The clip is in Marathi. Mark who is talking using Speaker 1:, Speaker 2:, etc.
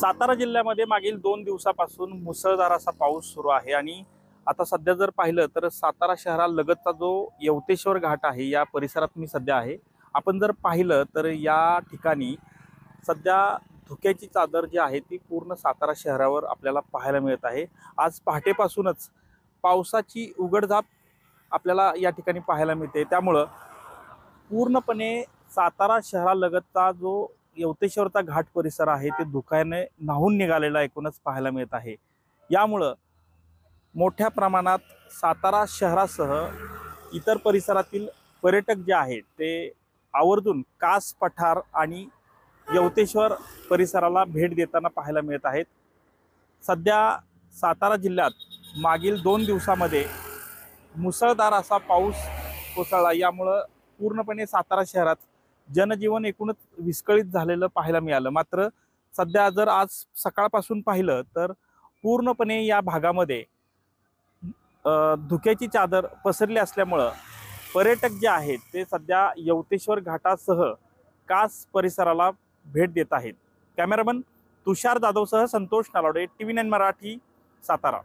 Speaker 1: सातारा जिल्ह्यामध्ये मागील 2 दिवसापासून मुसळधार असा पाऊस सुरू आहे आणि आता सध्या जर पाहिलं तर सातारा शहरालगतचा जो यवतेश्वर घाट आहे या परिसरात मी सध्या आहे. आपण जर पाहिलं तर या ठिकाणी सध्या धुक्याची चादर जी आहे ती पूर्ण सातारा शहरावर आपल्याला पाहायला मिळत आहे. आज पहाटेपासूनच पावसाची उघडझाप आपल्याला या ठिकाणी पाहायला मिळते. त्यामुळं पूर्णपणे सातारा शहरालगतचा जो यवतेश्वरचा घाट परिसर आहे ते धुक्याने न्हाऊन निघालेला एकूणच पाहायला मिळत आहे. यामुळं मोठ्या प्रमाणात सातारा शहरासह इतर परिसरातील पर्यटक जे आहेत ते आवर्जून कास पठार आणि यवतेश्वर परिसराला भेट देताना पाहायला मिळत आहेत. सध्या सातारा जिल्ह्यात मागील 2 दिवसामध्ये मुसळधार असा पाऊस कोसळला. यामुळं पूर्णपणे सातारा शहरात जनजीवन एकूणच विस्कळीत झालेलं पाहायला मिळालं. मात्र सध्या जर आज सकाळपासून पाहिलं तर पूर्णपणे या भागामध्ये धुक्याची चादर पसरली असल्यामुळं पर्यटक जे आहेत ते सध्या यवतेश्वर घाटासह कास परिसराला भेट देत आहेत. कॅमेरामन तुषार जाधवसह संतोष नालावडे, TV9 मराठी, सातारा.